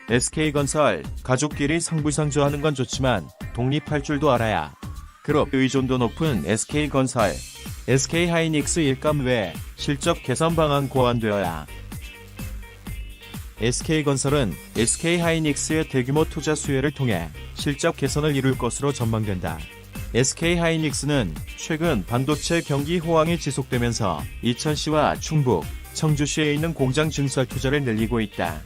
SK건설, 가족끼리 상부상조하는 건 좋지만 독립할 줄도 알아야. 그룹 의존도 높은 SK건설, SK하이닉스 일감 외 실적 개선 방안 고안되어야. SK건설은 SK하이닉스의 대규모 투자 수혜를 통해 실적 개선을 이룰 것으로 전망된다. SK하이닉스는 최근 반도체 경기 호황이 지속되면서 이천시와 충북, 청주시에 있는 공장 증설 투자를 늘리고 있다.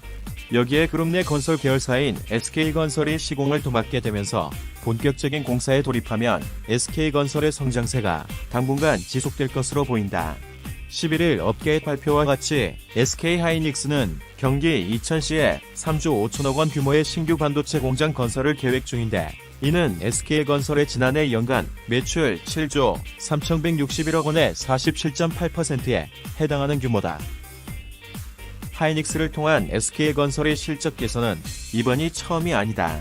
여기에 그룹 내 건설 계열사인 SK건설이 시공을 도맡게 되면서 본격적인 공사에 돌입하면 SK건설의 성장세가 당분간 지속될 것으로 보인다. 11일 업계의 발표와 같이 SK하이닉스는 경기 이천시에 3조 5천억 원 규모의 신규 반도체 공장 건설을 계획 중인데, 이는 SK건설의 지난해 연간 매출 7조 3,161억 원의 47.8%에 해당하는 규모다. 하이닉스를 통한 SK건설의 실적 개선은 이번이 처음이 아니다.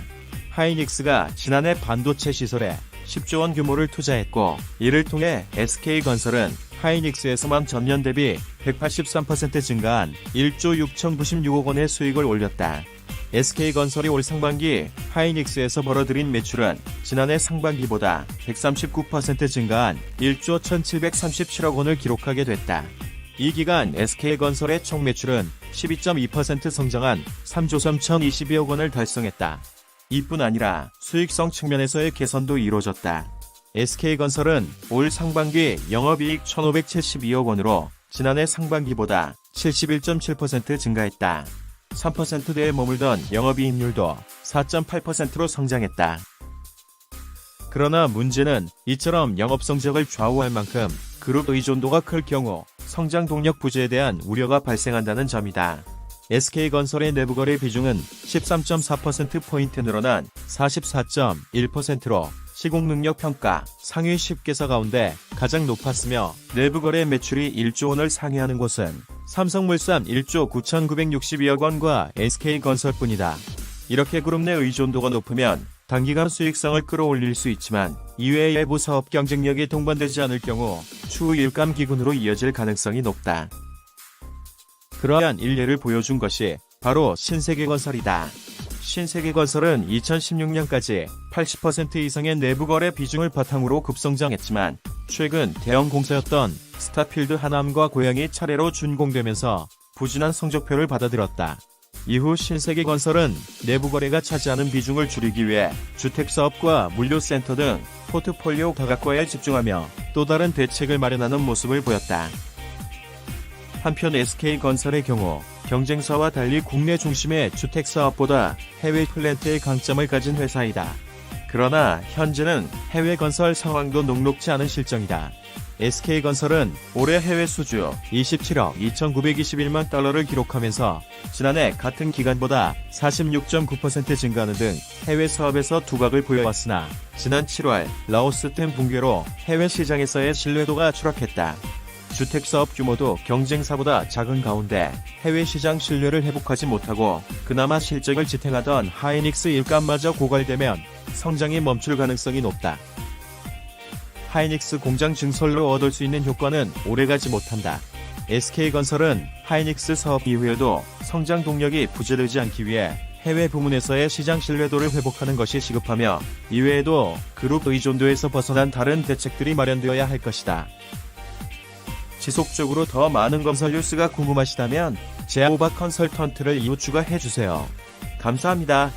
하이닉스가 지난해 반도체 시설에 10조 원 규모를 투자했고, 이를 통해 SK건설은 하이닉스에서만 전년 대비 183% 증가한 1조 6,096억 원의 수익을 올렸다. SK건설이 올 상반기 하이닉스에서 벌어들인 매출은 지난해 상반기보다 139% 증가한 1조 1,737억 원을 기록하게 됐다. 이 기간 SK건설의 총 매출은 12.2% 성장한 3조 3,022억 원을 달성했다. 이뿐 아니라 수익성 측면에서의 개선도 이루어졌다. SK건설은 올 상반기 영업이익 1,572억 원으로 지난해 상반기보다 71.7% 증가했다. 3%대에 머물던 영업이익률도 4.8%로 성장했다. 그러나 문제는 이처럼 영업 성적을 좌우할 만큼 그룹 의존도가 클 경우 성장 동력 부재에 대한 우려가 발생한다는 점이다. SK건설의 내부거래 비중은 13.4%포인트 늘어난 44.1%로 시공능력 평가 상위 10개사 가운데 가장 높았으며, 내부거래 매출이 1조 원을 상회하는 곳은 삼성물산 1조 9,962억 원과 SK건설뿐이다. 이렇게 그룹 내 의존도가 높으면 단기간 수익성을 끌어올릴 수 있지만 이외의 외부 사업 경쟁력이 동반되지 않을 경우 추후 일감 기근으로 이어질 가능성이 높다. 그러한 일례를 보여준 것이 바로 신세계건설이다. 신세계건설은 2016년까지 80% 이상의 내부거래 비중을 바탕으로 급성장했지만, 최근 대형 공사였던 스타필드 하남과 고양이 차례로 준공되면서 부진한 성적표를 받아들였다. 이후 신세계건설은 내부거래가 차지하는 비중을 줄이기 위해 주택사업과 물류센터 등 포트폴리오 다각화에 집중하며 또 다른 대책을 마련하는 모습을 보였다. 한편 SK건설의 경우 경쟁사와 달리 국내 중심의 주택사업보다 해외 플랜트의 강점을 가진 회사이다. 그러나 현재는 해외 건설 상황도 녹록지 않은 실정이다. SK건설은 올해 해외 수주 27억 2,921만 달러를 기록하면서 지난해 같은 기간보다 46.9% 증가하는 등 해외 사업에서 두각을 보여왔으나, 지난 7월 라오스템 붕괴로 해외 시장에서의 신뢰도가 추락했다. 주택사업 규모도 경쟁사보다 작은 가운데 해외 시장 신뢰를 회복하지 못하고 그나마 실적을 지탱하던 하이닉스 일감마저 고갈되면 성장이 멈출 가능성이 높다. 하이닉스 공장 증설로 얻을 수 있는 효과는 오래가지 못한다. SK건설은 하이닉스 사업 이후에도 성장 동력이 부재되지 않기 위해 해외 부문에서의 시장 신뢰도를 회복하는 것이 시급하며, 이외에도 그룹 의존도에서 벗어난 다른 대책들이 마련되어야 할 것이다. 지속적으로 더 많은 건설 뉴스가 궁금하시다면 제아오바 컨설턴트를 이웃 추가해주세요. 감사합니다.